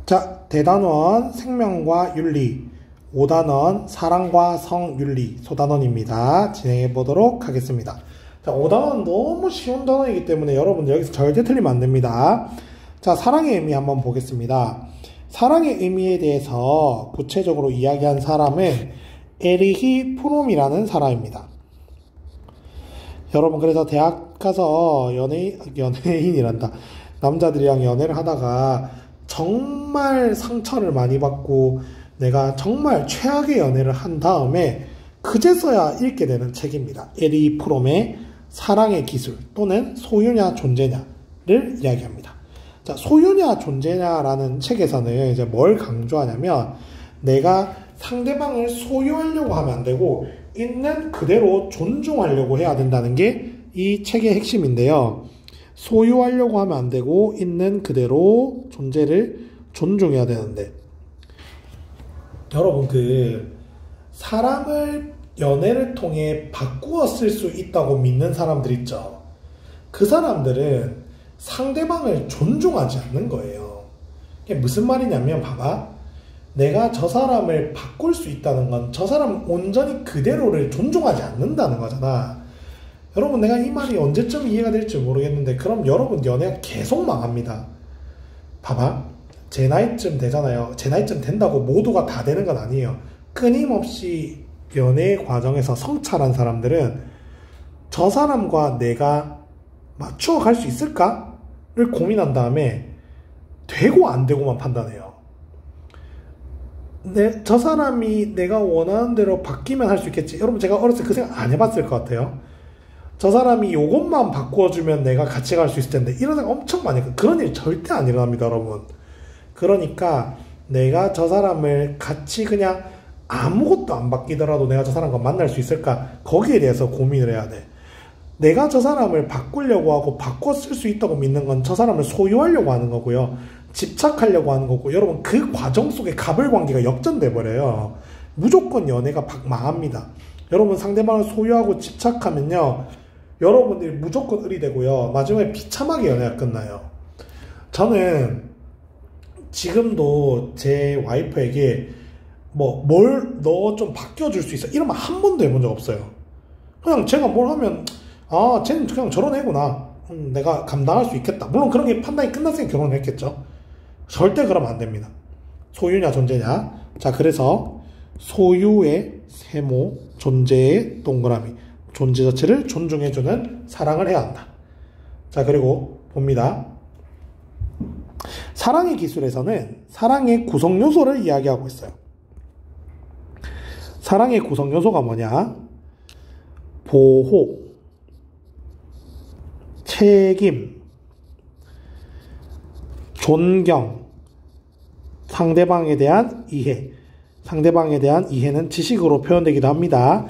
자, 대단원 생명과 윤리, 5단원 사랑과 성윤리, 소단원입니다. 진행해 보도록 하겠습니다. 자, 5단원 너무 쉬운 단원이기 때문에 여러분들 여기서 절대 틀리면 안 됩니다. 자, 사랑의 의미 한번 보겠습니다. 사랑의 의미에 대해서 구체적으로 이야기한 사람은 에리히 프롬이라는 사람입니다. 여러분, 그래서 대학 가서 연예인이란다. 남자들이랑 연애를 하다가 정말 상처를 많이 받고 내가 정말 최악의 연애를 한 다음에 그제서야 읽게 되는 책입니다. 에리 프롬의 사랑의 기술 또는 소유냐 존재냐를 이야기합니다. 자, 소유냐 존재냐라는 책에서는 이제 뭘 강조하냐면 내가 상대방을 소유하려고 하면 안 되고 있는 그대로 존중하려고 해야 된다는 게 이 책의 핵심인데요. 소유하려고 하면 안 되고 있는 그대로 존재를 존중해야 되는데, 여러분 사람을 연애를 통해 바꾸어 쓸 수 있다고 믿는 사람들 있죠. 그 사람들은 상대방을 존중하지 않는 거예요. 이게 무슨 말이냐면 봐봐, 내가 저 사람을 바꿀 수 있다는 건 저 사람 온전히 그대로를 존중하지 않는다는 거잖아. 여러분, 내가 이 말이 언제쯤 이해가 될지 모르겠는데 그럼 여러분 연애가 계속 망합니다. 봐봐, 제 나이쯤 되잖아요. 제 나이쯤 된다고 모두가 다 되는 건 아니에요. 끊임없이 연애 과정에서 성찰한 사람들은 저 사람과 내가 맞추어 갈 수 있을까를 고민한 다음에 되고 안 되고만 판단해요. 저 사람이 내가 원하는 대로 바뀌면 할 수 있겠지. 여러분, 제가 어렸을 때 그 생각 안 해봤을 것 같아요. 저 사람이 요것만 바꿔주면 내가 같이 갈 수 있을 텐데, 이런 생각 엄청 많이 해요. 그런 일 절대 안 일어납니다, 여러분. 그러니까 내가 저 사람을 같이 그냥 아무것도 안 바뀌더라도 내가 저 사람과 만날 수 있을까? 거기에 대해서 고민을 해야 돼. 내가 저 사람을 바꾸려고 하고 바꿔 쓸 수 있다고 믿는 건 저 사람을 소유하려고 하는 거고요. 집착하려고 하는 거고, 여러분 그 과정 속에 가불관계가 역전돼 버려요. 무조건 연애가 망합니다. 여러분, 상대방을 소유하고 집착하면요, 여러분들이 무조건 을이 되고요, 마지막에 비참하게 연애가 끝나요. 저는 지금도 제 와이프에게 너 좀 바뀌어줄 수 있어? 이런 말 한 번도 해본 적 없어요. 그냥 제가 뭘 하면, 쟤는 그냥 저런 애구나. 내가 감당할 수 있겠다. 물론 그런 게 판단이 끝났으니 결혼을 했겠죠. 절대 그러면 안 됩니다. 소유냐 존재냐. 자, 그래서 소유의 세모, 존재의 동그라미, 존재 자체를 존중해주는 사랑을 해야 한다. 자, 그리고 봅니다. 사랑의 기술에서는 사랑의 구성 요소를 이야기하고 있어요. 사랑의 구성 요소가 뭐냐? 보호, 책임, 존경, 상대방에 대한 이해. 상대방에 대한 이해는 지식으로 표현되기도 합니다.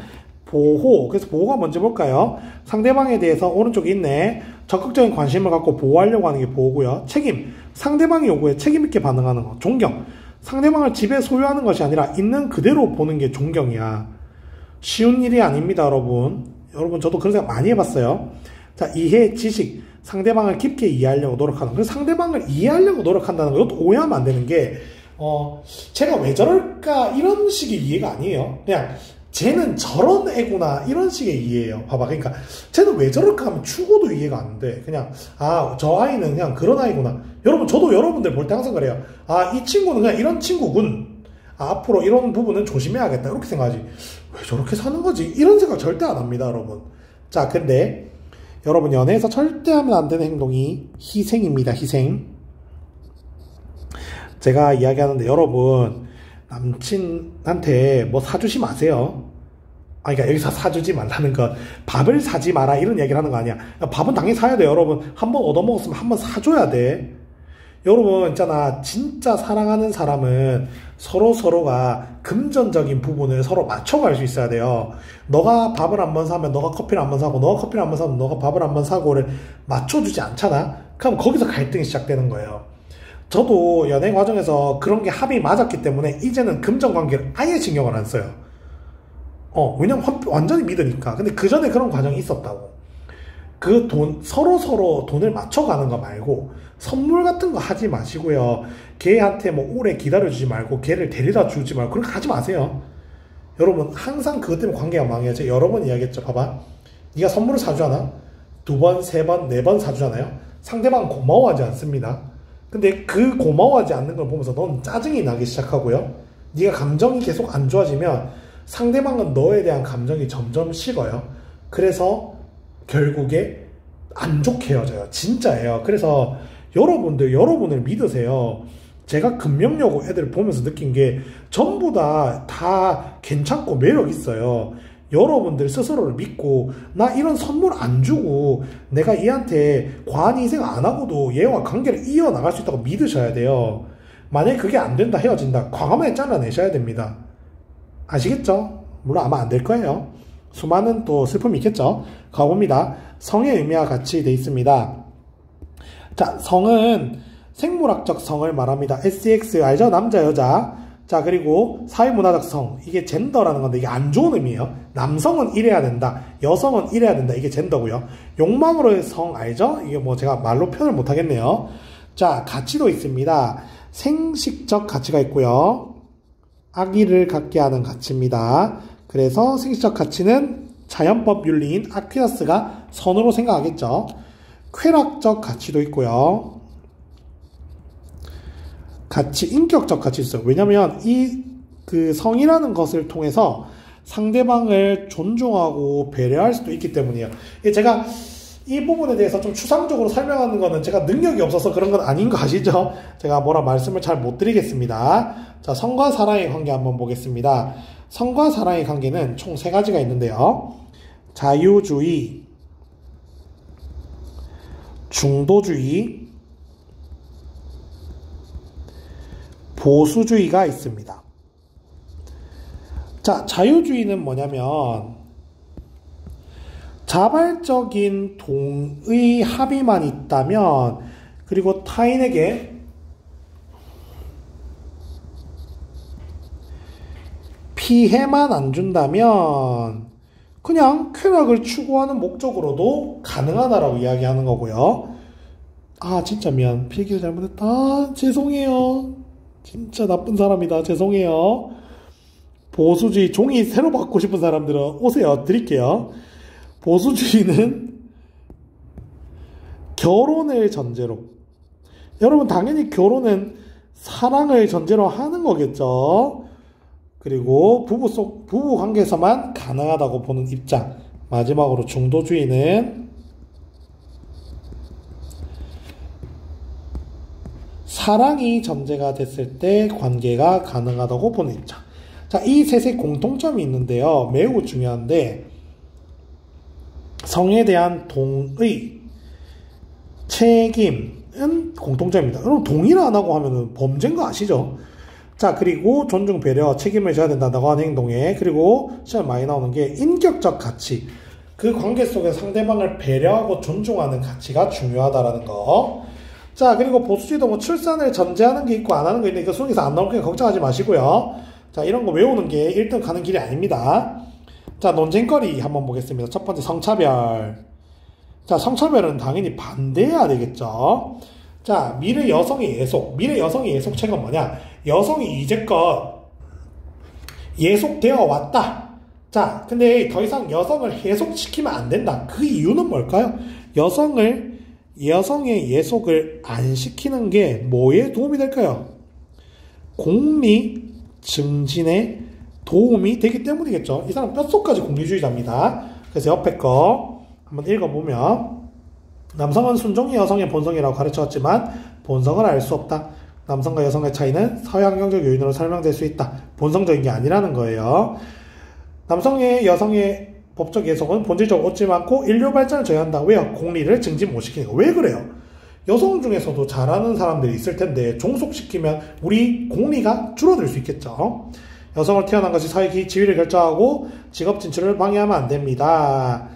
보호, 그래서 보호가 뭔지 볼까요? 상대방에 대해서 오른쪽에 있네. 적극적인 관심을 갖고 보호하려고 하는 게 보호고요. 책임, 상대방의 요구에 책임있게 반응하는 거. 존경, 상대방을 지배 소유하는 것이 아니라 있는 그대로 보는 게 존경이야. 쉬운 일이 아닙니다, 여러분. 저도 그런 생각 많이 해봤어요. 자, 이해, 지식, 상대방을 깊게 이해하려고 노력하는 거. 그래서 상대방을 이해하려고 노력한다는 거, 이것도 오해하면 안 되는 게, 쟤가 왜 저럴까 이런 식의 이해가 아니에요. 그냥 쟤는 저런 애구나 이런 식의 이해예요. 봐봐, 그러니까 쟤는 왜 저럴까 하면 죽어도 이해가 안 돼. 그냥 저 아이는 그냥 그런 아이구나. 여러분, 저도 여러분들 볼 때 항상 그래요. 이 친구는 그냥 이런 친구군. 앞으로 이런 부분은 조심해야겠다 이렇게 생각하지, 왜 저렇게 사는 거지 이런 생각 절대 안 합니다, 여러분. 자, 근데 여러분, 연애에서 절대 하면 안 되는 행동이 희생입니다. 희생. 제가 이야기하는데 여러분, 남친한테 뭐 사주지 마세요. 그러니까 여기서 사주지 말라는 건 밥을 사지 마라 이런 얘기를 하는 거 아니야. 밥은 당연히 사야 돼요, 여러분. 한번 얻어먹었으면 한번 사줘야 돼. 여러분, 있잖아, 진짜 사랑하는 사람은 서로가 금전적인 부분을 서로 맞춰갈 수 있어야 돼요. 너가 밥을 한번 사면 너가 커피를 한번 사고, 너가 커피를 한번 사면 너가 밥을 한번 사고를 맞춰주지 않잖아? 그럼 거기서 갈등이 시작되는 거예요. 저도 연애 과정에서 그런 게 합이 맞았기 때문에 이제는 금전 관계를 아예 신경을 안 써요. 왜냐면 완전히 믿으니까. 근데 그 전에 그런 과정이 있었다고. 서로 돈을 맞춰가는 거 말고 선물 같은 거 하지 마시고요. 걔한테 뭐 오래 기다려주지 말고 걔를 데려다 주지 말고 그런 거 하지 마세요. 여러분 항상 그것 때문에 관계가 망해요. 여러 번 이야기했죠. 봐봐. 네가 선물을 사주잖아. 2번, 3번, 4번 사주잖아요. 상대방은 고마워하지 않습니다. 근데 그 고마워하지 않는 걸 보면서 넌 짜증이 나기 시작하고요. 네가 감정이 계속 안 좋아지면 상대방은 너에 대한 감정이 점점 식어요. 그래서 결국에 안 좋게 헤어져요. 진짜예요. 그래서 여러분을 믿으세요. 제가 금명여고 애들 보면서 느낀 게 전부 다 괜찮고 매력 있어요. 여러분들 스스로를 믿고 나 이런 선물 안 주고 내가 얘한테 과한 희생 안 하고도 얘와 관계를 이어나갈 수 있다고 믿으셔야 돼요. 만약에 그게 안 된다 헤어진다 과감하게 잘라내셔야 됩니다. 아시겠죠? 물론 아마 안 될 거예요. 수많은 또 슬픔이 있겠죠. 가봅니다. 성의 의미와 같이 돼 있습니다. 자, 성은 생물학적 성을 말합니다. sex 알죠? 남자 여자. 자, 그리고 사회문화적 성, 이게 젠더라는 건데 이게 안 좋은 의미예요. 남성은 이래야 된다, 여성은 이래야 된다, 이게 젠더고요. 욕망으로의 성 알죠? 이게 뭐 제가 말로 표현을 못 하겠네요. 자, 가치도 있습니다. 생식적 가치가 있고요. 악의를 갖게 하는 가치입니다. 그래서 생식적 가치는 자연법 윤리인 아퀴나스가 선으로 생각하겠죠. 쾌락적 가치도 있고요. 가치, 인격적 가치 있어요. 왜냐면 그 성이라는 것을 통해서 상대방을 존중하고 배려할 수도 있기 때문이에요. 제가 이 부분에 대해서 좀 추상적으로 설명하는 거는 제가 능력이 없어서 그런 건 아닌 거 아시죠? 제가 뭐라 말씀을 잘 못 드리겠습니다. 자, 성과 사랑의 관계 한번 보겠습니다. 성과 사랑의 관계는 총 3가지가 있는데요. 자유주의, 중도주의, 보수주의가 있습니다. 자, 자유주의는 뭐냐면 자발적인 동의 합의만 있다면, 그리고 타인에게 피해만 안 준다면 그냥 쾌락을 추구하는 목적으로도 가능하다라고 이야기하는 거고요. 아, 진짜 미안. 필기를 잘못했다. 아, 죄송해요. 진짜 나쁜 사람이다. 죄송해요. 보수주의, 종이 새로 받고 싶은 사람들은 오세요. 드릴게요. 보수주의는 결혼을 전제로. 여러분, 당연히 결혼은 사랑을 전제로 하는 거겠죠. 그리고 부부 관계에서만 가능하다고 보는 입장. 마지막으로 중도주의는 사랑이 전제가 됐을 때 관계가 가능하다고 보는 입장. 자, 이 셋의 공통점이 있는데요. 매우 중요한데, 성에 대한 동의, 책임은 공통점입니다. 여러분, 동의를 안 하고 하면은 범죄인 거 아시죠? 자, 그리고 존중, 배려, 책임을 져야 된다고 하는 행동에, 그리고 시험 많이 나오는 게 인격적 가치. 그 관계 속에 상대방을 배려하고 존중하는 가치가 중요하다라는 거. 자, 그리고 보수주의도 뭐 출산을 전제하는 게 있고 안 하는 게 있는데 이거 수능에서 안 나올 거니까 걱정하지 마시고요. 자, 이런 거 외우는 게 1등 가는 길이 아닙니다. 자, 논쟁거리 한번 보겠습니다. 첫 번째, 성차별. 자, 성차별은 당연히 반대해야 되겠죠. 자, 미래 여성의 예속. 미래 여성의 예속책은 뭐냐? 여성이 이제껏 예속되어 왔다. 자, 근데 더 이상 여성을 해속시키면 안 된다. 그 이유는 뭘까요? 여성의 예속을 안 시키는 게 뭐에 도움이 될까요? 공리 증진에 도움이 되기 때문이겠죠. 이 사람 뼛속까지 공리주의자입니다. 그래서 옆에 거 한번 읽어보면, 남성은 순종이 여성의 본성이라고 가르쳤지만 본성을 알 수 없다. 남성과 여성의 차이는 사회환경적 요인으로 설명될 수 있다. 본성적인 게 아니라는 거예요. 남성의 여성의 법적 예속은 본질적으로 얻지 않고 인류 발전을 저해한다. 왜요? 공리를 증진 못 시키는 거. 왜 그래요? 여성 중에서도 잘하는 사람들이 있을 텐데 종속시키면 우리 공리가 줄어들 수 있겠죠. 여성을 태어난 것이 사회 지위를 결정하고 직업 진출을 방해하면 안 됩니다.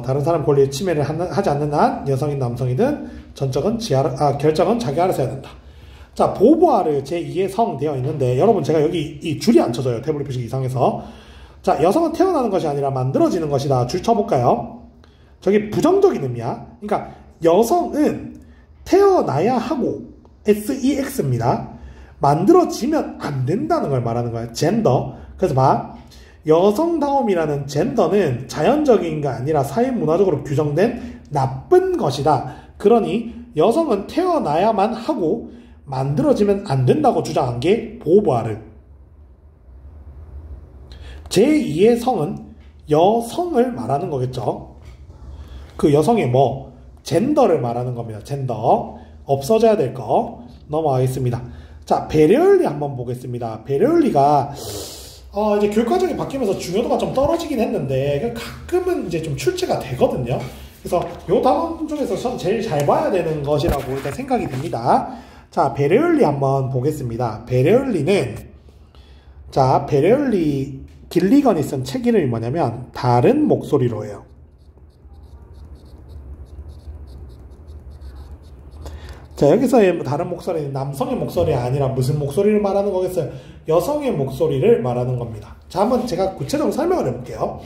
다른 사람 권리에 침해를 하지 않는 한 여성이든 남성이든 결정은 자기 알아서 해야 된다. 자, 보부아르 제2의 성 되어 있는데, 여러분 제가 여기 이 줄이 안 쳐져요. 태블릿 표식 이상해서. 자, 여성은 태어나는 것이 아니라 만들어지는 것이다. 줄 쳐볼까요? 저게 부정적인 의미야. 그러니까 여성은 태어나야 하고 SEX입니다. 만들어지면 안 된다는 걸 말하는 거야. 젠더. 그래서 봐. 여성다움이라는 젠더는 자연적인 게 아니라 사회문화적으로 규정된 나쁜 것이다. 그러니 여성은 태어나야만 하고 만들어지면 안 된다고 주장한 게 보부아르. 제2의 성은 여성을 말하는 거겠죠. 그 여성의 뭐 젠더를 말하는 겁니다. 젠더. 없어져야 될 거 넘어가겠습니다. 자, 베레얼리 한번 보겠습니다. 베레얼리가 이제 교육과정이 바뀌면서 중요도가 좀 떨어지긴 했는데 가끔은 이제 좀 출제가 되거든요. 그래서 요 단원 중에서 전 제일 잘 봐야 되는 것이라고 일단 생각이 듭니다. 자, 베레얼리 한번 보겠습니다. 베레얼리 길리건이 쓴 책 이름이 뭐냐면 다른 목소리로예요. 자, 여기서의 다른 목소리는 남성의 목소리가 아니라 무슨 목소리를 말하는 거겠어요? 여성의 목소리를 말하는 겁니다. 자, 한번 제가 구체적으로 설명을 해볼게요.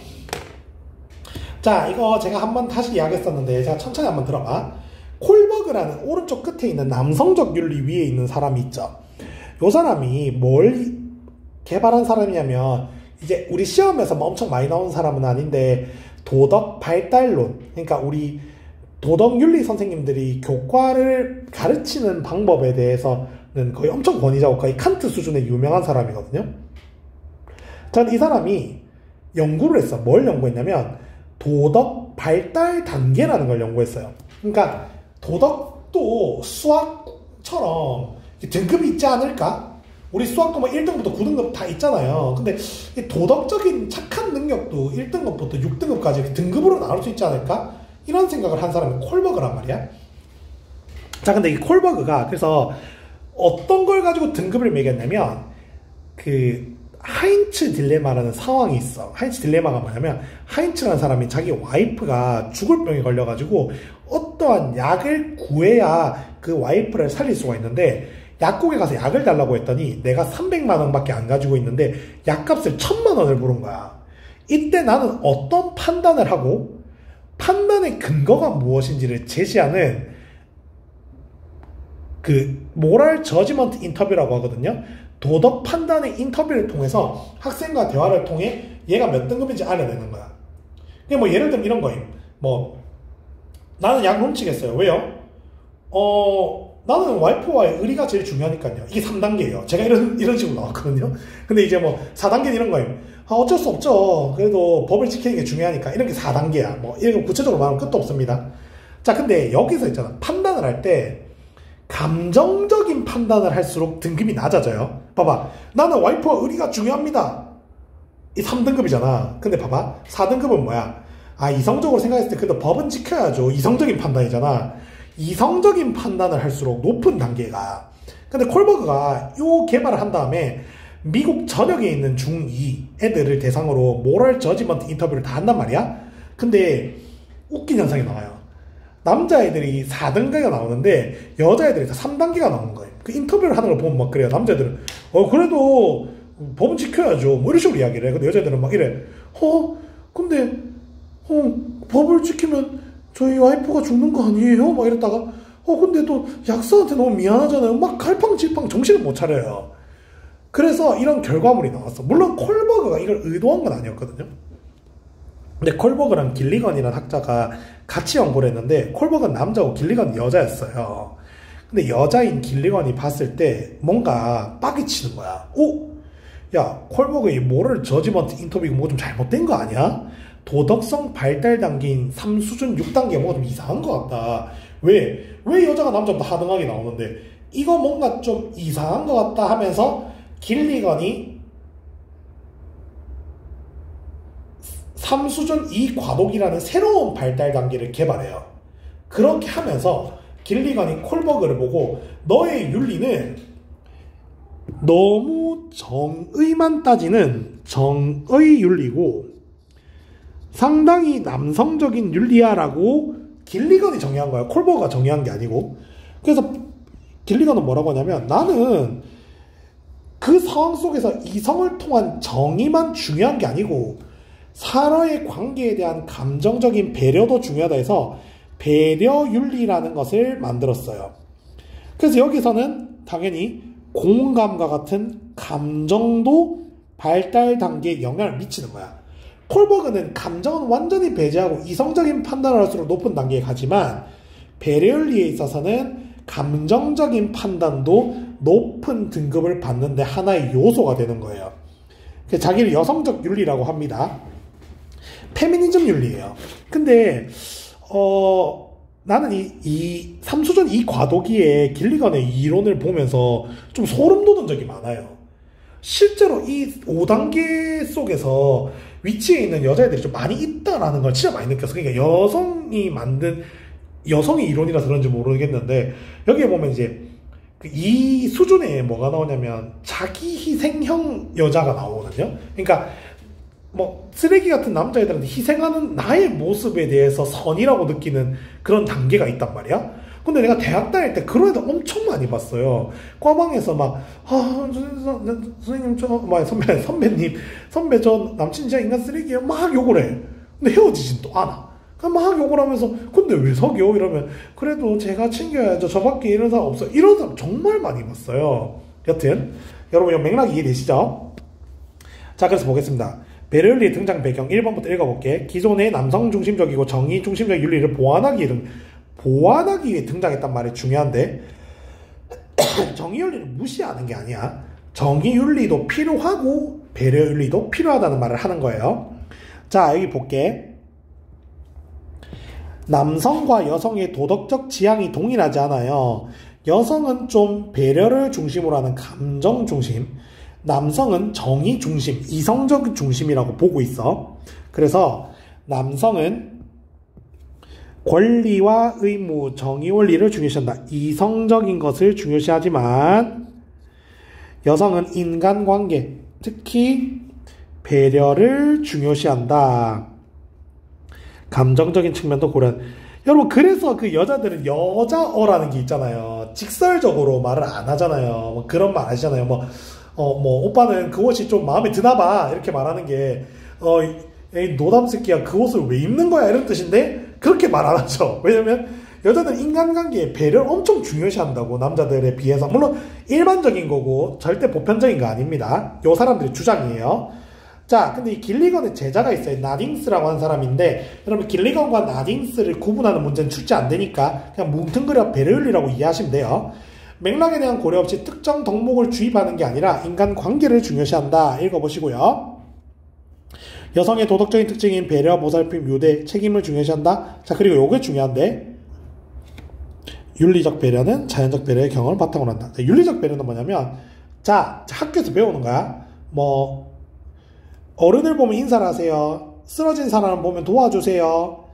자, 이거 제가 한번 다시 이야기했었는데 제가 천천히 한번 들어봐. 콜버그라는 오른쪽 끝에 있는 남성적 윤리 위에 있는 사람이 있죠. 이 사람이 뭘 개발한 사람이냐면 이제 우리 시험에서 뭐 엄청 많이 나오는 사람은 아닌데 도덕 발달론, 그러니까 우리 도덕윤리 선생님들이 교과를 가르치는 방법에 대해서는 거의 엄청 권위자고 거의 칸트 수준의 유명한 사람이거든요. 저는 이 사람이 연구를 했어. 뭘 연구했냐면 도덕 발달 단계라는 걸 연구했어요. 그러니까 도덕도 수학처럼 등급이 있지 않을까? 우리 수학도 뭐 1등부터 9등급 다 있잖아요. 근데 도덕적인 착한 능력도 1등급부터 6등급까지 등급으로 나눌 수 있지 않을까? 이런 생각을 한 사람이 콜버그란 말이야. 자, 근데 이 콜버그가 그래서 어떤 걸 가지고 등급을 매겼냐면 그 하인츠 딜레마라는 상황이 있어. 하인츠 딜레마가 뭐냐면 하인츠라는 사람이 자기 와이프가 죽을 병에 걸려가지고 어떠한 약을 구해야 그 와이프를 살릴 수가 있는데 약국에 가서 약을 달라고 했더니 내가 300만 원밖에 안 가지고 있는데 약값을 1000만 원을 부른 거야. 이때 나는 어떤 판단을 하고 판단의 근거가 무엇인지를 제시하는 그 모럴 저지먼트 인터뷰라고 하거든요. 도덕 판단의 인터뷰를 통해서 학생과 대화를 통해 얘가 몇 등급인지 알아내는 거야. 그게 뭐 예를 들면 이런 거임. 뭐 나는 약 훔치겠어요. 왜요? 나는 와이프와의 의리가 제일 중요하니까요. 이게 3단계예요. 제가 이런 식으로 나왔거든요. 근데 이제 뭐 4단계는 이런 거예요. 어쩔 수 없죠. 그래도 법을 지키는 게 중요하니까. 이런 게 4단계야. 뭐 이런 구체적으로 말하면 끝도 없습니다. 자, 근데 여기서 있잖아. 판단을 할 때 감정적인 판단을 할수록 등급이 낮아져요. 봐봐. 나는 와이프와 의리가 중요합니다. 이 3등급이잖아. 근데 봐봐. 4등급은 뭐야? 이성적으로 생각했을 때 그래도 법은 지켜야죠. 이성적인 판단이잖아. 이성적인 판단을 할수록 높은 단계가. 근데 콜버그가 요 개발을 한 다음에 미국 전역에 있는 중2 애들을 대상으로 모럴 저지먼트 인터뷰를 다 한단 말이야. 근데 웃긴 현상이 나와요. 남자애들이 4단계가 나오는데 여자애들이 다 3단계가 나오는 거예요. 그 인터뷰를 하는 걸 보면 막 그래요. 남자애들은 그래도 법은 지켜야죠. 뭐 이런 식으로 이야기를 해. 근데 여자애들은 막 이래. 근데 법을 지키면 저희 와이프가 죽는 거 아니에요? 막 이랬다가 근데 또 약사한테 너무 미안하잖아요. 막 갈팡질팡 정신을 못 차려요. 그래서 이런 결과물이 나왔어. 물론 콜버그가 이걸 의도한 건 아니었거든요. 근데 콜버그랑 길리건이라는 학자가 같이 연구를 했는데 콜버그는 남자고 길리건은 여자였어요. 근데 여자인 길리건이 봤을 때 뭔가 빡이 치는 거야. 야, 콜버그의 모럴 저지먼트 인터뷰가 뭐 좀 잘못된 거 아니야? 도덕성 발달 단계인 3수준 6단계 뭐가 좀 이상한 것 같다. 왜 여자가 남자보다 하등하게 나오는데 이거 뭔가 좀 이상한 것 같다 하면서 길리건이 3수준 2과독이라는 새로운 발달 단계를 개발해요. 그렇게 하면서 길리건이 콜버그를 보고 너의 윤리는 너무 정의만 따지는 정의 윤리고 상당히 남성적인 윤리야 라고 길리건이 정의한 거야. 콜버그가 정의한 게 아니고. 그래서 길리건은 뭐라고 하냐면 나는 그 상황 속에서 이성을 통한 정의만 중요한 게 아니고 사람의 관계에 대한 감정적인 배려도 중요하다 해서 배려윤리라는 것을 만들었어요. 그래서 여기서는 당연히 공감과 같은 감정도 발달 단계에 영향을 미치는 거야. 콜버그는 감정은 완전히 배제하고 이성적인 판단을 할수록 높은 단계에 가지만 배려윤리에 있어서는 감정적인 판단도 높은 등급을 받는데 하나의 요소가 되는 거예요. 자기를 여성적 윤리라고 합니다. 페미니즘 윤리예요. 근데 나는 이 3수전 이 과도기에 길리건의 이론을 보면서 좀 소름 돋은 적이 많아요. 실제로 이 5단계 속에서 위치에 있는 여자애들이 좀 많이 있다라는 걸 진짜 많이 느꼈어. 그러니까 여성이 만든 여성의 이론이라서 그런지 모르겠는데 여기에 보면 이제 이 수준에 뭐가 나오냐면 자기 희생형 여자가 나오거든요. 그러니까 뭐 쓰레기 같은 남자애들한테 희생하는 나의 모습에 대해서 선이라고 느끼는 그런 단계가 있단 말이야. 근데 내가 대학 다닐 때 그런 애들 엄청 많이 봤어요. 과방에서 막 선생님 선배 저 남친 진짜 인간 쓰레기예요 막 욕을 해. 근데 헤어지진 또 않아. 막 욕을 하면서 근데 왜 사겨? 이러면 그래도 제가 챙겨야죠. 저밖에 이런 사람 없어요. 이런 사람 정말 많이 봤어요. 여튼 여러분 이 맥락 이해되시죠? 자, 그래서 보겠습니다. 배려윤리의 등장 배경 1번부터 읽어볼게. 기존의 남성 중심적이고 정의 중심적 윤리를 보완하기 위해 등장했단 말이 중요한데 정의윤리를 무시하는 게 아니야. 정의윤리도 필요하고 배려윤리도 필요하다는 말을 하는 거예요. 자, 여기 볼게. 남성과 여성의 도덕적 지향이 동일하지 않아요. 여성은 좀 배려를 중심으로 하는 감정 중심, 남성은 정의 중심, 이성적 중심이라고 보고 있어. 그래서 남성은 권리와 의무, 정의 원리를 중요시한다. 이성적인 것을 중요시하지만 여성은 인간관계, 특히 배려를 중요시한다. 감정적인 측면도 고려. 여러분 그래서 그 여자들은 여자어라는 게 있잖아요. 직설적으로 말을 안 하잖아요. 뭐 그런 말 하시잖아요. 뭐 오빠는 그 옷이 좀 마음에 드나봐 이렇게 말하는 게 에이 노담 새끼야 그 옷을 왜 입는 거야 이런 뜻인데 그렇게 말 안 하죠. 왜냐면 여자들은 인간관계에 배려를 엄청 중요시한다고 남자들에 비해서. 물론 일반적인 거고 절대 보편적인 거 아닙니다. 요 사람들의 주장이에요. 자, 근데 이 길리건의 제자가 있어요. 나딩스라고 하는 사람인데 여러분 길리건과 나딩스를 구분하는 문제는 출제 안 되니까 그냥 뭉뚱그려 배려윤리라고 이해하시면 돼요. 맥락에 대한 고려 없이 특정 덕목을 주입하는 게 아니라 인간관계를 중요시한다. 읽어보시고요. 여성의 도덕적인 특징인 배려, 보살핌, 유대, 책임을 중요시한다. 자, 그리고 요게 중요한데 윤리적 배려는 자연적 배려의 경험을 바탕으로 한다. 자, 윤리적 배려는 뭐냐면 자, 학교에서 배우는 거야. 뭐 어른을 보면 인사를 하세요. 쓰러진 사람을 보면 도와주세요.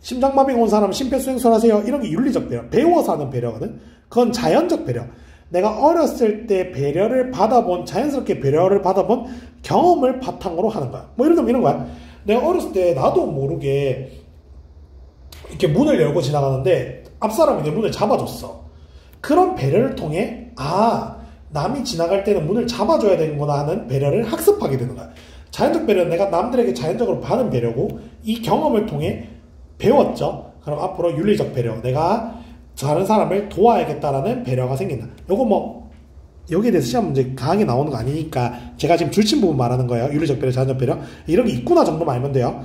심장마비가 온 사람은 심폐소생술 하세요. 이런 게 윤리적 배려. 배워서 하는 배려거든. 그건 자연적 배려. 내가 어렸을 때 배려를 받아본, 자연스럽게 배려를 받아본 경험을 바탕으로 하는 거야. 뭐 예를 들면 이런 거야. 내가 어렸을 때 나도 모르게 이렇게 문을 열고 지나가는데 앞 사람이 내 문을 잡아줬어. 그런 배려를 통해 남이 지나갈 때는 문을 잡아줘야 되는구나 하는 배려를 학습하게 되는 거야. 자연적 배려는 내가 남들에게 자연적으로 받은 배려고 이 경험을 통해 배웠죠. 그럼 앞으로 윤리적 배려, 내가 다른 사람을 도와야겠다라는 배려가 생긴다. 요거 뭐 여기에 대해서 시험 문제 강하게 나오는 거 아니니까 제가 지금 줄친 부분 말하는 거예요. 윤리적 배려, 자연적 배려 이런 게 있구나 정도만 알면 돼요.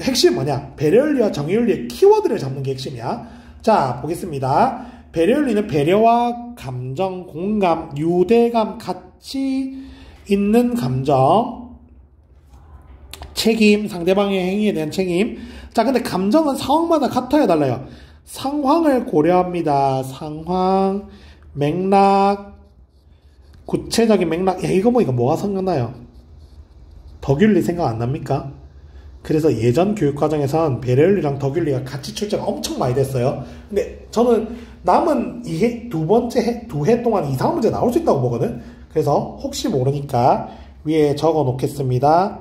핵심은 뭐냐? 배려윤리와 정의윤리의 키워드를 잡는 게 핵심이야. 자, 보겠습니다. 배려윤리는 배려와 감정, 공감, 유대감 같이 있는 감정, 책임, 상대방의 행위에 대한 책임. 자, 근데 감정은 상황마다 같아야 달라요. 상황을 고려합니다. 상황, 맥락, 구체적인 맥락. 야, 이거 보니까 뭐가 생각나요? 덕윤리 생각 안 납니까? 그래서 예전 교육과정에선 배려윤리랑 덕윤리가 같이 출제가 엄청 많이 됐어요. 근데 저는 남은 두 해 동안 이상한 문제 나올 수 있다고 보거든. 그래서 혹시 모르니까 위에 적어 놓겠습니다.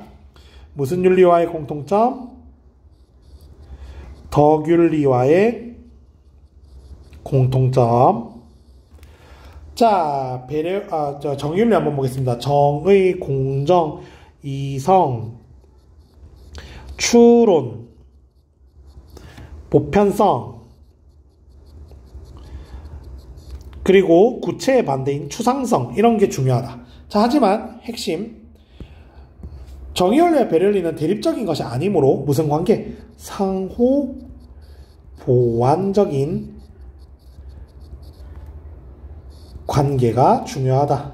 무슨 윤리와의 공통점? 덕윤리와의 공통점. 자, 정의윤리 한번 보겠습니다. 정의, 공정, 이성, 추론, 보편성, 그리고 구체의 반대인 추상성 이런 게 중요하다. 자, 하지만 핵심 정의연례와 배려연리는 대립적인 것이 아니므로 무슨 관계? 상호 보완적인 관계가 중요하다.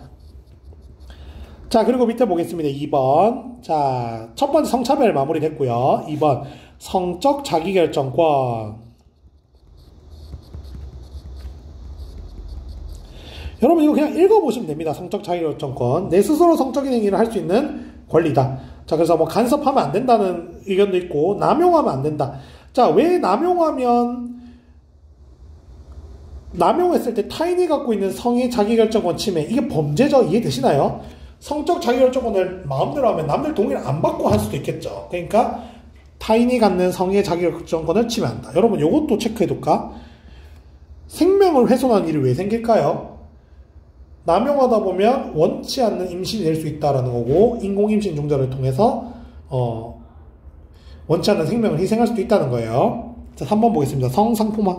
자, 그리고 밑에 보겠습니다. 2번. 자, 첫 번째 성차별 마무리 됐고요. 2번. 성적 자기결정권. 여러분 이거 그냥 읽어보시면 됩니다. 성적 자기결정권. 내 스스로 성적인 행위를 할 수 있는 권리다. 자, 그래서 뭐 간섭하면 안 된다는 의견도 있고, 남용하면 안 된다. 자, 왜 남용했을 때 타인이 갖고 있는 성의 자기결정권 침해, 이게 범죄죠? 이해되시나요? 성적 자기결정권을 마음대로 하면 남들 동의를 안 받고 할 수도 있겠죠. 그러니까 타인이 갖는 성의 자기결정권을 침해한다. 여러분 이것도 체크해둘까? 생명을 훼손하는 일이 왜 생길까요? 남용하다 보면 원치 않는 임신이 될 수 있다라는 거고, 인공임신 중절을 통해서 원치 않는 생명을 희생할 수도 있다는 거예요. 자, 3번 보겠습니다. 성상품화.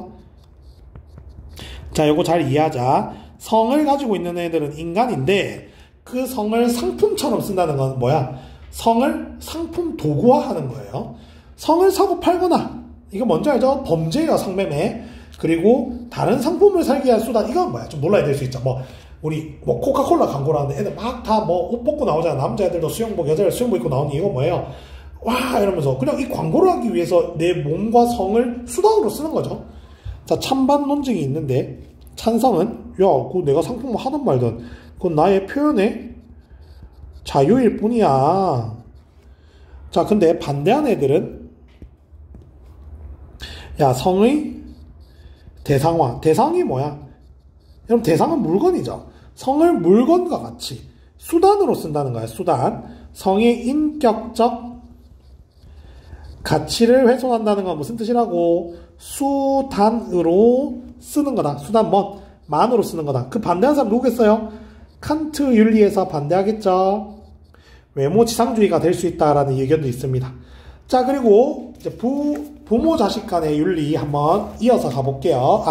자, 요거 잘 이해하자. 성을 가지고 있는 애들은 인간인데 그 성을 상품처럼 쓴다는 건 뭐야? 성을 상품 도구화하는 거예요. 성을 사고 팔거나, 이거 뭔지 알죠? 범죄예요, 성매매. 그리고 다른 상품을 살기 위한 수단, 이건 뭐야? 좀 논란이 될 수 있죠. 우리 코카콜라 광고를 하는데 애들 막 다 옷 벗고 나오잖아. 남자애들도 수영복, 여자애들 수영복 입고 나오니 이거 뭐예요? 와, 이러면서 그냥 이 광고를 하기 위해서 내 몸과 성을 수단으로 쓰는 거죠. 자, 찬반 논증이 있는데, 찬성은 야, 그거 내가 상품을 하든 말든 그건 나의 표현의 자유일 뿐이야. 자, 근데 반대하는 애들은 야, 성의 대상화. 대상이 뭐야? 여러분, 대상은 물건이죠. 성을 물건과 같이 수단으로 쓴다는 거야. 수단. 성의 인격적 가치를 훼손한다는 건 무슨 뜻이라고? 수단으로 쓰는 거다. 수단 만으로 쓰는 거다. 그 반대하는 사람 누구겠어요? 칸트 윤리에서 반대하겠죠. 외모지상주의가 될 수 있다라는 의견도 있습니다. 자, 그리고 이제 부모 자식 간의 윤리 한번 이어서 가볼게요.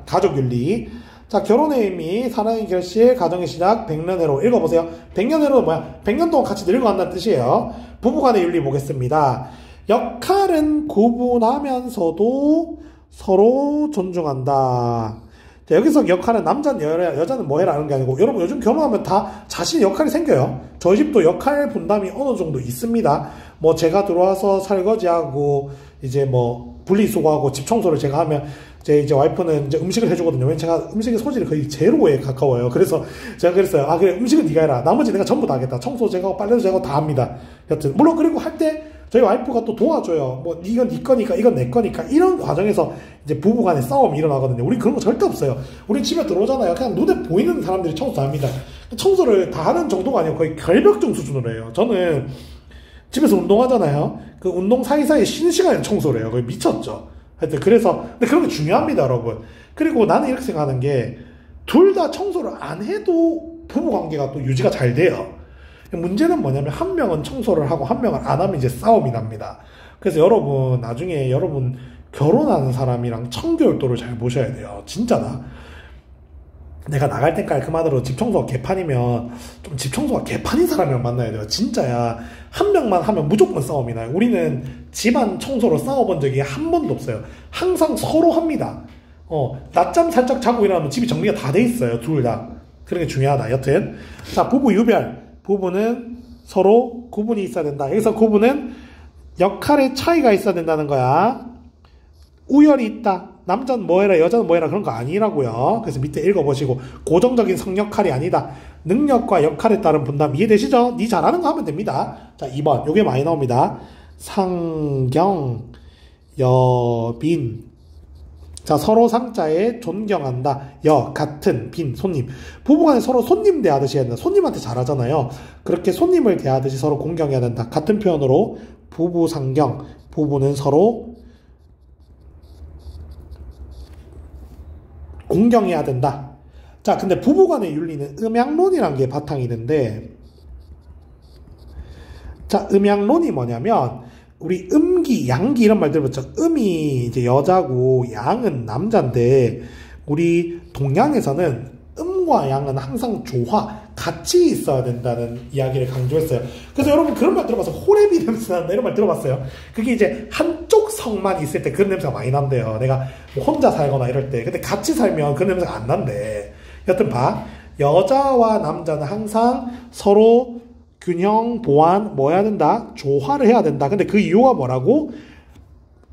가족 윤리. 자, 결혼의 의미, 사랑의 결실, 가정의 시작, 백년해로. 읽어보세요. 백년해로는 뭐야? 100년 동안 같이 늙어간다는 뜻이에요. 부부 간의 윤리 보겠습니다. 역할은 구분하면서도 서로 존중한다. 자, 여기서 역할은 남자는 여자는 뭐 해라 하는 게 아니고, 여러분 요즘 결혼하면 다 자신의 역할이 생겨요. 저희 집도 역할 분담이 어느 정도 있습니다. 제가 들어와서 설거지하고 이제 분리수거하고 집 청소를 제가 하면 이제 와이프는 이제 음식을 해주거든요. 왜냐면 제가 음식의 소질이 거의 제로에 가까워요. 그래서 제가 그랬어요. 그래, 음식은 네가 해라. 나머지 내가 전부 다 하겠다. 청소 제가 하고 빨래도 제가 하고 다 합니다. 여튼 물론 그리고 할 때 저희 와이프가 또 도와줘요. 이건 네 거니까 이건 내 거니까. 이런 과정에서 이제 부부간의 싸움이 일어나거든요. 우리 그런 거 절대 없어요. 우리 집에 들어오잖아요. 그냥 눈에 보이는 사람들이 청소 다 합니다. 청소를 다 하는 정도가 아니고 거의 결벽증 수준으로 해요. 저는 집에서 운동하잖아요. 그 운동 사이사이 쉬는 시간에 청소를 해요. 거의 미쳤죠. 하여튼 근데 그런 게 중요합니다, 여러분. 그리고 나는 이렇게 생각하는 게, 둘 다 청소를 안 해도 부부 관계가 또 유지가 잘 돼요. 문제는 뭐냐면, 한 명은 청소를 하고 한 명은 안 하면 이제 싸움이 납니다. 그래서 여러분, 나중에 여러분 결혼하는 사람이랑 청결도를 잘 보셔야 돼요. 진짜다. 내가 나갈 땐 깔끔하더라도 집 청소가 개판이면 좀 집 청소가 개판인 사람이랑 만나야 돼요. 진짜야. 한 명만 하면 무조건 싸움이 나요. 우리는 집안 청소로 싸워본 적이 한 번도 없어요. 항상 서로 합니다. 낮잠 살짝 자고 일어나면 집이 정리가 다 돼 있어요. 둘 다. 그런 게 중요하다. 여튼. 자, 부부 유별. 부부는 서로 구분이 있어야 된다. 여기서 구분은 역할의 차이가 있어야 된다는 거야. 우열이 있다. 남자는 뭐해라, 여자는 뭐해라, 그런 거 아니라고요. 그래서 밑에 읽어보시고, 고정적인 성역할이 아니다. 능력과 역할에 따른 분담. 이해되시죠? 니 잘하는 거 하면 됩니다. 자, 2번. 요게 많이 나옵니다. 상경, 여빈. 자, 서로 상자에 존경한다. 같은, 빈, 손님. 부부간에 서로 손님 대하듯이 해야 된다. 손님한테 잘하잖아요. 그렇게 손님을 대하듯이 서로 공경해야 된다. 같은 표현으로 부부 상경. 부부는 서로 공경해야 된다. 자, 근데 부부간의 윤리는 음양론이라는 게 바탕이 있는데, 자, 음양론이 뭐냐면, 우리 음기, 양기 이런 말 들어봤죠? 음이 이제 여자고, 양은 남자인데, 우리 동양에서는 음과 양은 항상 조화, 같이 있어야 된다는 이야기를 강조했어요. 그래서 여러분 그런 말 들어봐서 호레비 냄새 난다 이런 말 들어봤어요? 그게 이제 한쪽 성만 있을 때 그런 냄새가 많이 난대요. 내가 뭐 혼자 살거나 이럴 때. 근데 같이 살면 그런 냄새가 안 난대. 여튼 봐. 여자와 남자는 항상 서로 균형, 보완, 뭐 해야 된다? 조화를 해야 된다. 근데 그 이유가 뭐라고?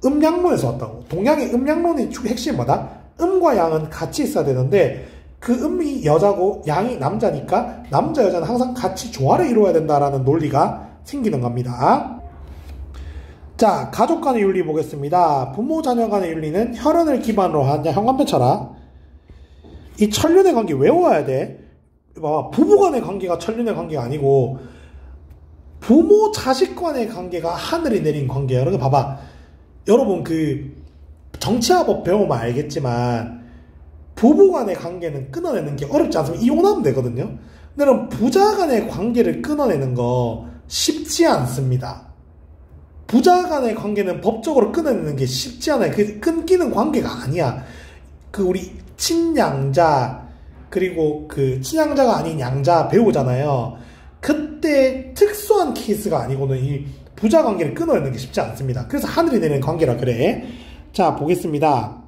음양론에서 왔다고. 동양의 음양론의 핵심이 뭐다? 음과 양은 같이 있어야 되는데 그 음이 여자고 양이 남자니까 남자 여자는 항상 같이 조화를 이루어야 된다라는 논리가 생기는 겁니다. 자, 가족 간의 윤리 보겠습니다. 부모 자녀 간의 윤리는 혈연을 기반으로 한 형광펜 쳐라. 이 천륜의 관계 외워야 돼. 봐봐, 부부 간의 관계가 천륜의 관계가 아니고 부모 자식 간의 관계가 하늘이 내린 관계예요. 여러분 봐봐. 여러분 그 정치화법 배우면 알겠지만 부부 간의 관계는 끊어내는 게 어렵지 않습니다. 이혼하면 되거든요. 근데 그럼 부자 간의 관계를 끊어내는 거 쉽지 않습니다. 부자 간의 관계는 법적으로 끊어내는 게 쉽지 않아요. 그 끊기는 관계가 아니야. 그 우리 친양자 그리고 그 친양자가 아닌 양자 배우잖아요. 그때 특수한 케이스가 아니고는 이 부자 관계를 끊어내는 게 쉽지 않습니다. 그래서 하늘이 내리는 관계라 그래. 자, 보겠습니다.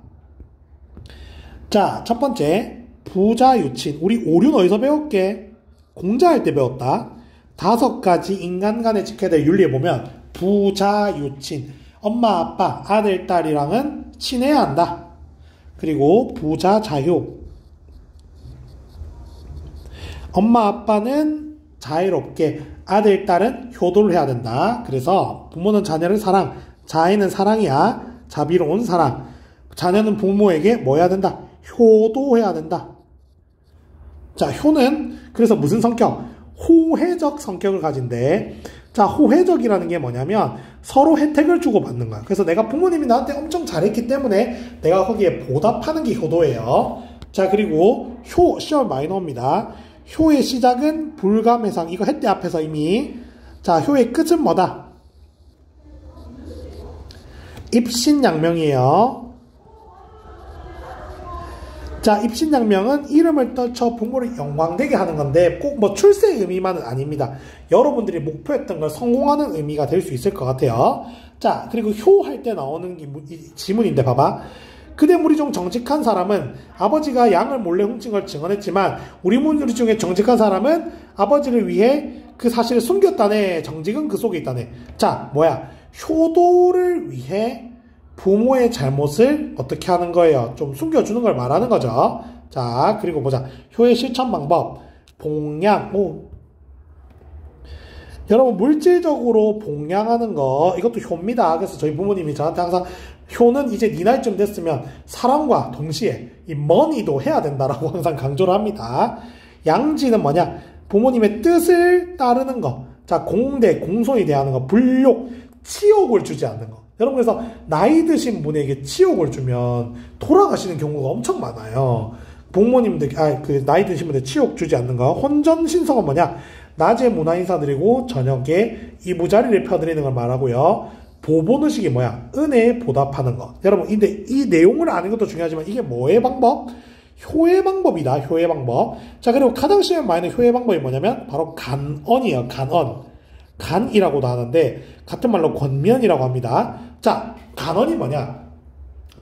자, 첫 번째 부자 유친. 우리 오륜 어디서 배웠게? 공자할 때 배웠다. 5가지 인간 간에 지켜야 될 윤리에 보면 부자 유친. 엄마 아빠 아들 딸이랑은 친해야 한다. 그리고 부자 자효. 엄마 아빠는 자유롭게 아들 딸은 효도를 해야 된다. 그래서 부모는 자녀를 사랑, 자애는 사랑이야. 자비로운 사랑. 자녀는 부모에게 뭐 해야 된다? 효도해야 된다. 자, 효는 그래서 무슨 성격? 호혜적 성격을 가진대. 자, 호혜적이라는 게 뭐냐면 서로 혜택을 주고받는 거야. 그래서 내가 부모님이 나한테 엄청 잘했기 때문에 내가 거기에 보답하는 게 효도예요. 자, 그리고 효, 시험 많이 나옵니다. 효의 시작은 불감해상. 이거 했대 앞에서 이미. 자, 효의 끝은 뭐다? 입신양명이에요. 자, 입신양명은 이름을 떨쳐 부모를 영광되게 하는 건데 꼭 뭐 출세의 의미만은 아닙니다. 여러분들이 목표했던 걸 성공하는 의미가 될 수 있을 것 같아요. 자, 그리고 효할 때 나오는 지문인데 봐봐. 그대 무리 중 정직한 사람은 아버지가 양을 몰래 훔친 걸 증언했지만 우리 무리 중에 정직한 사람은 아버지를 위해 그 사실을 숨겼다네. 정직은 그 속에 있다네. 자, 뭐야? 효도를 위해 부모의 잘못을 어떻게 하는 거예요? 좀 숨겨주는 걸 말하는 거죠. 자, 그리고 보자. 효의 실천 방법. 봉양. 오. 여러분, 물질적으로 봉양하는 거, 이것도 효입니다. 그래서 저희 부모님이 저한테 항상 효는 이제 네 나이쯤 됐으면 사람과 동시에 이 머니도 해야 된다라고 항상 강조를 합니다. 양지는 뭐냐? 부모님의 뜻을 따르는 거. 자, 공대, 공손히 대하는 거. 불욕, 치욕을 주지 않는 거. 여러분, 그래서 나이 드신 분에게 치욕을 주면 돌아가시는 경우가 엄청 많아요. 부모님들, 나이 드신 분들 치욕 주지 않는 거. 혼전신성은 뭐냐? 낮에 문화인사 드리고 저녁에 이부자리를 펴드리는 걸 말하고요. 보본의식이 뭐야? 은혜에 보답하는 것. 여러분, 근데 이 내용을 아는 것도 중요하지만 이게 뭐의 방법? 효의 방법이다. 효의 방법. 자, 그리고 가장 시험 많이 효의 방법이 뭐냐면 바로 간언이에요. 간언. 간이라고도 하는데 같은 말로 권면이라고 합니다. 자, 간언이 뭐냐?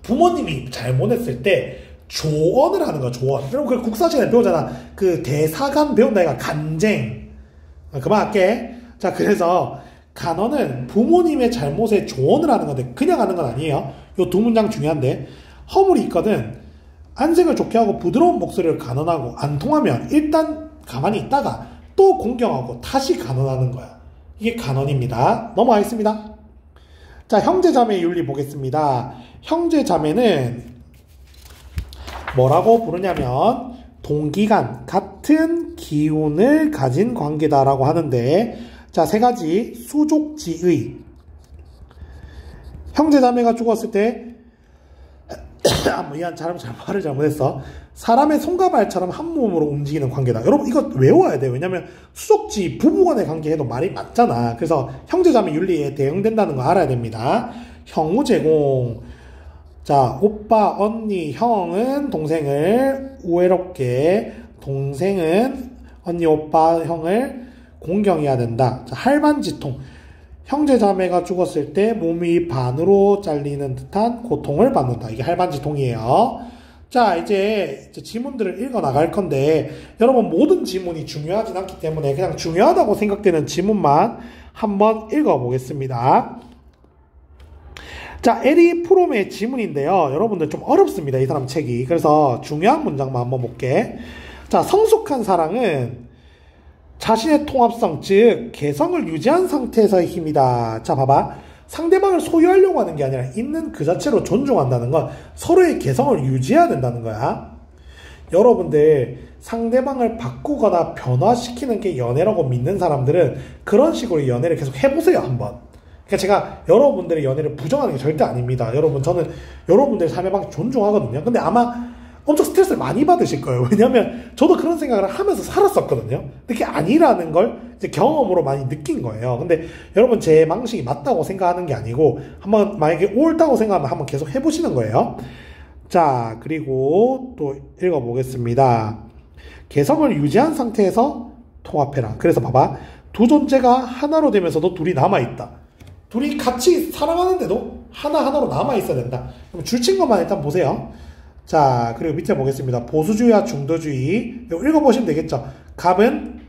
부모님이 잘못했을 때 조언을 하는 거. 조언. 여러분, 그 국사 시간에 배우잖아. 그 대사간 배운다. 이가 간쟁. 그만할게. 자, 그래서 간언은 부모님의 잘못에 조언을 하는 건데 그냥 하는 건 아니에요. 요 두 문장 중요한데 허물이 있거든. 안색을 좋게 하고 부드러운 목소리를 간언하고 안 통하면 일단 가만히 있다가 또 공경하고 다시 간언하는 거야. 이게 간언입니다. 넘어가겠습니다. 자, 형제자매 윤리 보겠습니다. 형제자매는 뭐라고 부르냐면 동기간, 같은 기운을 가진 관계다라고 하는데, 자, 3가지. 수족지의. 형제자매가 죽었을 때 미안, 말을 잘못했어. 사람의 손과 발처럼 한 몸으로 움직이는 관계다. 여러분, 이거 외워야 돼요. 왜냐면 수족지 부부간의 관계에도 말이 맞잖아. 그래서 형제자매 윤리에 대응된다는 거 알아야 됩니다. 형우 제공. 자, 오빠, 언니, 형은 동생을 우애롭게, 동생은 언니, 오빠, 형을 공경해야 된다. 자, 할반지통. 형제자매가 죽었을 때 몸이 반으로 잘리는 듯한 고통을 받는다. 이게 할반지통이에요. 자, 이제 지문들을 읽어 나갈 건데, 여러분 모든 지문이 중요하진 않기 때문에 그냥 중요하다고 생각되는 지문만 한번 읽어 보겠습니다. 자, 에리 프롬의 지문인데요. 여러분들 좀 어렵습니다. 이 사람 책이. 그래서 중요한 문장만 한번 볼게. 자, 성숙한 사랑은 자신의 통합성, 즉 개성을 유지한 상태에서의 힘이다. 자, 봐봐. 상대방을 소유하려고 하는 게 아니라 있는 그 자체로 존중한다는 건 서로의 개성을 유지해야 된다는 거야. 여러분들 상대방을 바꾸거나 변화시키는 게 연애라고 믿는 사람들은 그런 식으로 연애를 계속 해보세요. 한번. 그러니까 제가 여러분들의 연애를 부정하는 게 절대 아닙니다. 여러분, 저는 여러분들 삶의 방식 존중하거든요. 근데 아마 엄청 스트레스를 많이 받으실 거예요. 왜냐면 저도 그런 생각을 하면서 살았었거든요. 근데 그게 아니라는 걸 이제 경험으로 많이 느낀 거예요. 근데 여러분 제 방식이 맞다고 생각하는 게 아니고 한번 만약에 옳다고 생각하면 한번 계속 해보시는 거예요. 자, 그리고 또 읽어보겠습니다. 개성을 유지한 상태에서 통합해라. 그래서 봐봐. 두 존재가 하나로 되면서도 둘이 남아있다. 둘이 같이 살아가는데도 하나하나로 남아있어야 된다. 그럼 줄친 것만 일단 보세요. 자, 그리고 밑에 보겠습니다. 보수주의와 중도주의. 이거 읽어보시면 되겠죠. 갑은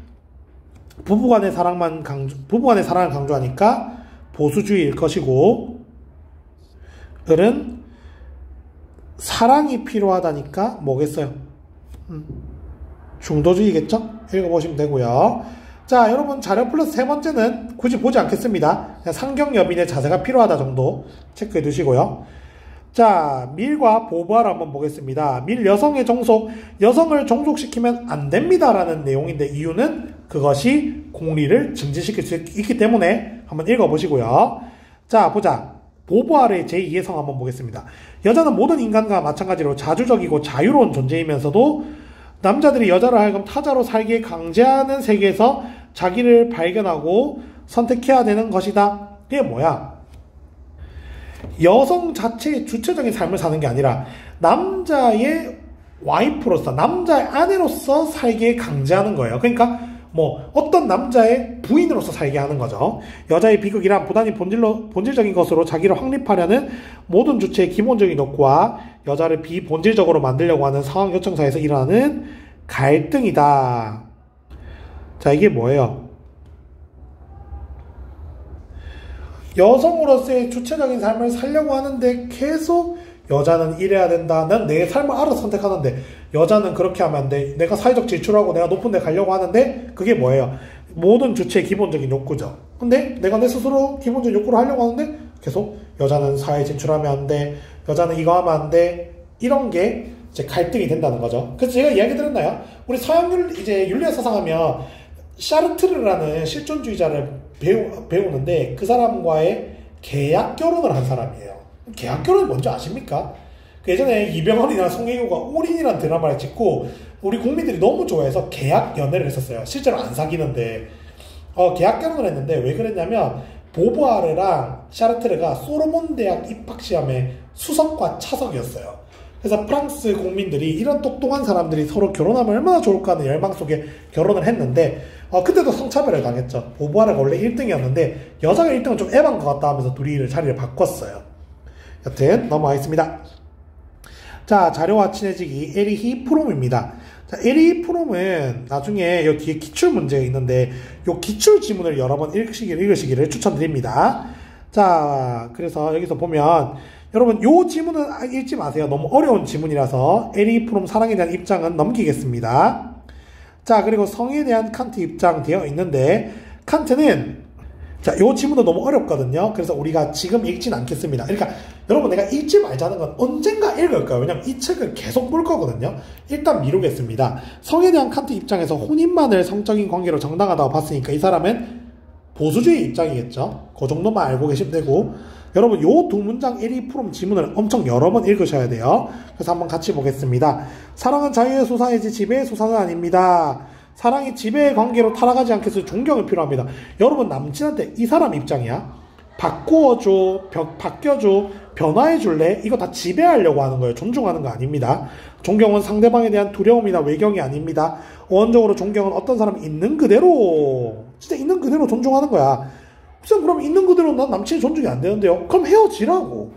부부간의 사랑을 강조하니까 보수주의일 것이고, 을은 사랑이 필요하다니까 뭐겠어요? 중도주의겠죠? 읽어보시면 되고요. 자, 여러분 자료 플러스 세 번째는 굳이 보지 않겠습니다. 그냥 상경여빈의 자세가 필요하다 정도 체크해 두시고요. 자, 밀과 보부아를 한번 보겠습니다. 밀 여성의 종속, 여성을 종속시키면 안 됩니다라는 내용인데 이유는 그것이 공리를 증진시킬 수 있기 때문에 한번 읽어보시고요. 자, 보자. 보부아르의 제2의 성 한번 보겠습니다. 여자는 모든 인간과 마찬가지로 자주적이고 자유로운 존재이면서도 남자들이 여자를 하여금 타자로 살게 강제하는 세계에서 자기를 발견하고 선택해야 되는 것이다. 이게 뭐야? 여성 자체의 주체적인 삶을 사는 게 아니라 남자의 와이프로서, 남자의 아내로서 살게 강제하는 거예요. 그러니까 뭐 어떤 남자의 부인으로서 살게 하는 거죠. 여자의 비극이란 부단히 본질적인 것으로 자기를 확립하려는 모든 주체의 기본적인 욕구와 여자를 비본질적으로 만들려고 하는 상황 요청사에서 일어나는 갈등이다. 자, 이게 뭐예요? 여성으로서의 주체적인 삶을 살려고 하는데 계속 여자는 이래야 된다. 난 내 삶을 알아서 선택하는데 여자는 그렇게 하면 안 돼. 내가 사회적 진출하고 내가 높은 데 가려고 하는데 그게 뭐예요? 모든 주체의 기본적인 욕구죠. 근데 내가 내 스스로 기본적인 욕구를 하려고 하는데 계속 여자는 사회에 진출하면 안 돼. 여자는 이거 하면 안 돼. 이런 게 이제 갈등이 된다는 거죠. 그래서 제가 이야기 드렸나요? 우리 서양 윤리의 사상하면 샤르트르라는 실존주의자를 배우는데 그 사람과의 계약 결혼을 한 사람이에요. 계약 결혼이 뭔지 아십니까? 그 예전에 이병헌이나 송혜교가 올인이라는 드라마를 찍고 우리 국민들이 너무 좋아해서 계약 연애를 했었어요. 실제로 안 사귀는데 계약 결혼을 했는데 왜 그랬냐면 보부아르랑 샤르트르가 소르본 대학 입학시험에 수석과 차석이었어요. 그래서 프랑스 국민들이 이런 똑똑한 사람들이 서로 결혼하면 얼마나 좋을까 하는 열망 속에 결혼을 했는데 그때도 성차별을 당했죠. 보부아르가 원래 1등이었는데 여자가 1등은 좀 에반 것 같다 하면서 둘이 자리를 바꿨어요. 여튼 넘어가겠습니다. 자, 자료와 친해지기 에리히 프롬입니다. 자, 에리히 프롬은 나중에 이 뒤에 기출 문제가 있는데 이 기출 지문을 여러 번 읽으시기를 추천드립니다. 자, 그래서 여기서 보면 여러분 이 지문은 읽지 마세요. 너무 어려운 지문이라서 에리히 프롬 사랑에 대한 입장은 넘기겠습니다. 자, 그리고 성에 대한 칸트 입장 되어 있는데 칸트는 자, 요 지문도 너무 어렵거든요. 그래서 우리가 지금 읽진 않겠습니다. 그러니까 여러분 내가 읽지 말자는 건 언젠가 읽을 거예요. 왜냐면 이 책을 계속 볼 거거든요. 일단 미루겠습니다. 성에 대한 칸트 입장에서 혼인만을 성적인 관계로 정당하다고 봤으니까 이 사람은 보수주의 입장이겠죠. 그 정도만 알고 계시면 되고 여러분 요 두 문장 에리 프롬 지문을 엄청 여러 번 읽으셔야 돼요. 그래서 한번 같이 보겠습니다. 사랑은 자유의 수사이지 지배의 수사는 아닙니다. 사랑이 지배의 관계로 타락하지 않게 해서 존경이 필요합니다. 여러분 남친한테 이 사람 입장이야. 바꾸어줘, 바뀌어줘, 변화해줄래? 이거 다 지배하려고 하는 거예요. 존중하는 거 아닙니다. 존경은 상대방에 대한 두려움이나 외경이 아닙니다. 원적으로 존경은 어떤 사람이 있는 그대로, 진짜 있는 그대로 존중하는 거야. 그럼 있는 그대로 난 남친이 존중이 안 되는데요? 그럼 헤어지라고.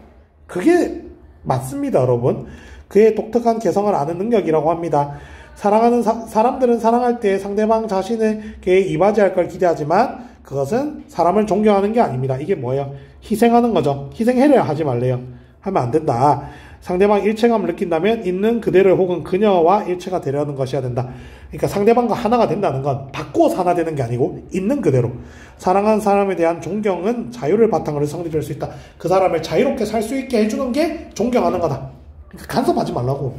그게 맞습니다, 여러분. 그의 독특한 개성을 아는 능력이라고 합니다. 사랑하는 사람들은 사랑할 때 상대방 자신에게 이바지할 걸 기대하지만 그것은 사람을 존경하는 게 아닙니다. 이게 뭐예요? 희생하는 거죠. 희생해야 하지 말래요. 하면 안 된다. 상대방 일체감을 느낀다면 있는 그대로 혹은 그녀와 일체가 되려는 것이어야 된다. 그러니까 상대방과 하나가 된다는 건 바꾸어서 하나 되는 게 아니고 있는 그대로. 사랑하는 사람에 대한 존경은 자유를 바탕으로 성립될 수 있다. 그 사람을 자유롭게 살 수 있게 해주는 게 존경하는 거다. 그러니까 간섭하지 말라고.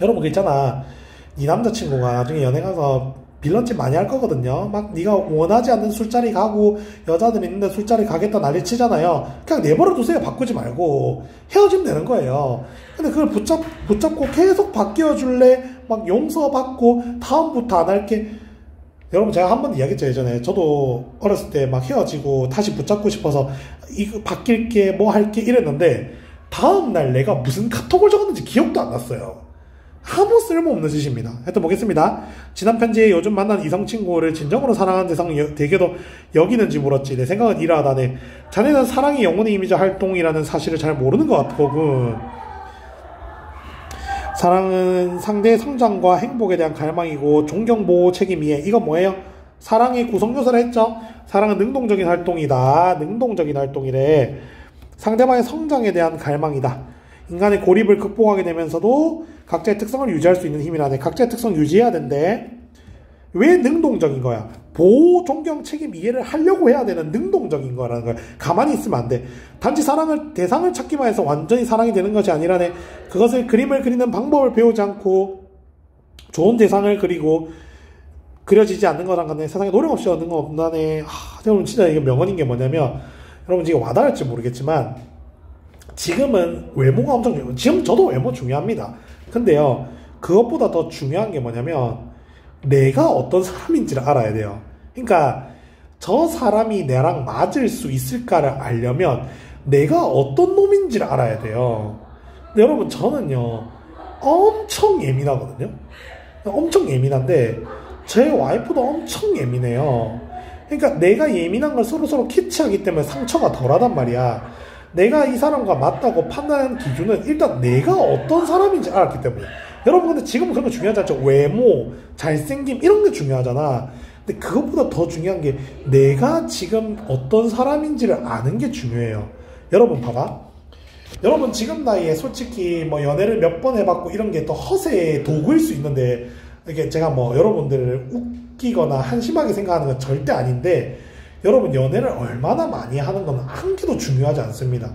여러분 그 있잖아. 네 남자친구가 나중에 연애 가서 빌런짓 많이 할 거거든요. 막 네가 원하지 않는 술자리 가고 여자들 있는데 술자리 가겠다 난리 치잖아요. 그냥 내버려 두세요. 바꾸지 말고 헤어지면 되는 거예요. 근데 그걸 붙잡고 계속 바뀌어줄래? 막 용서받고 다음부터 안 할게. 여러분 제가 한 번 이야기했죠. 예전에 저도 어렸을 때 막 헤어지고 다시 붙잡고 싶어서 이거 바뀔게 뭐 할게 이랬는데 다음날 내가 무슨 카톡을 적었는지 기억도 안 났어요. 아무 쓸모없는 짓입니다. 하여튼 보겠습니다. 지난 편지에 요즘 만난 이성 친구를 진정으로 사랑하는 대상 되게도 여기는지 물었지. 내 생각은 이러하다네. 자네는 사랑이 영혼의 이미지 활동이라는 사실을 잘 모르는 것 같거군. 사랑은 상대의 성장과 행복에 대한 갈망이고 존경, 보호, 책임, 이해. 이건 뭐예요? 사랑의 구성요소를 했죠. 사랑은 능동적인 활동이다. 능동적인 활동이래. 상대방의 성장에 대한 갈망이다. 인간의 고립을 극복하게 되면서도 각자의 특성을 유지할 수 있는 힘이라네. 각자의 특성 유지해야 된대. 왜 능동적인 거야? 보호, 존경, 책임, 이해를 하려고 해야 되는 능동적인 거라는 거야. 가만히 있으면 안 돼. 단지 대상을 찾기만 해서 완전히 사랑이 되는 것이 아니라네. 그것을 그림을 그리는 방법을 배우지 않고 좋은 대상을 그리고 그려지지 않는 거랑 같네. 세상에 노력 없이 얻는 건 없다네. 여러분 진짜 이게 명언인 게 뭐냐면 여러분 지금 와닿을지 모르겠지만 지금은 외모가 엄청 중요해요. 지금 저도 외모 중요합니다. 근데요, 그것보다 더 중요한 게 뭐냐면 내가 어떤 사람인지를 알아야 돼요. 그러니까 저 사람이 나랑 맞을 수 있을까를 알려면 내가 어떤 놈인지를 알아야 돼요. 근데 여러분 저는요 엄청 예민하거든요. 엄청 예민한데 제 와이프도 엄청 예민해요. 그러니까 내가 예민한 걸 서로 캐치하기 때문에 상처가 덜하단 말이야. 내가 이 사람과 맞다고 판단하는 기준은 일단 내가 어떤 사람인지 알았기 때문에. 여러분 근데 지금은 그런 거 중요하지 않죠. 외모, 잘생김 이런 게 중요하잖아. 근데 그것보다 더 중요한 게 내가 지금 어떤 사람인지를 아는 게 중요해요. 여러분 봐봐. 여러분 지금 나이에 솔직히 뭐 연애를 몇 번 해봤고 이런 게 또 허세의 도구일 수 있는데 이게 제가 뭐 여러분들을 웃기거나 한심하게 생각하는 건 절대 아닌데 여러분 연애를 얼마나 많이 하는 건 한 개도 중요하지 않습니다.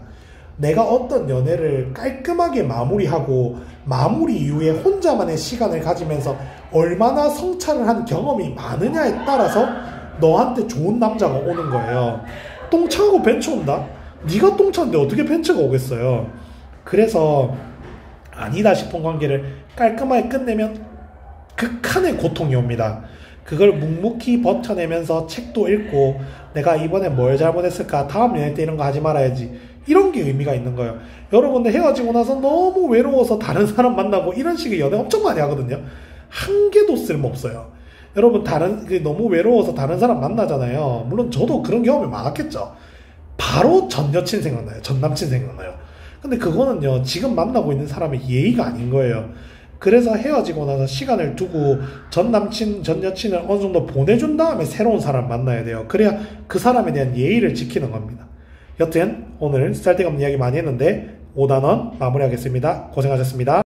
내가 어떤 연애를 깔끔하게 마무리하고 마무리 이후에 혼자만의 시간을 가지면서 얼마나 성찰을 한 경험이 많으냐에 따라서 너한테 좋은 남자가 오는 거예요. 똥 차고 벤츠 온다? 네가 똥 차는데 어떻게 벤츠가 오겠어요. 그래서 아니다 싶은 관계를 깔끔하게 끝내면 극한의 고통이 옵니다. 그걸 묵묵히 버텨내면서 책도 읽고 내가 이번에 뭘 잘못했을까, 다음 연애 때 이런 거 하지 말아야지, 이런 게 의미가 있는 거예요. 여러분들 헤어지고 나서 너무 외로워서 다른 사람 만나고 이런 식의 연애 엄청 많이 하거든요. 한 개도 쓸모없어요. 여러분 너무 외로워서 다른 사람 만나잖아요. 물론 저도 그런 경험이 많았겠죠. 바로 전 여친 생각나요. 전 남친 생각나요. 근데 그거는요 지금 만나고 있는 사람의 예의가 아닌 거예요. 그래서 헤어지고 나서 시간을 두고 전 남친, 전 여친을 어느 정도 보내준 다음에 새로운 사람 만나야 돼요. 그래야 그 사람에 대한 예의를 지키는 겁니다. 여튼 오늘 쓸데없는 이야기 많이 했는데 5단원 마무리하겠습니다. 고생하셨습니다.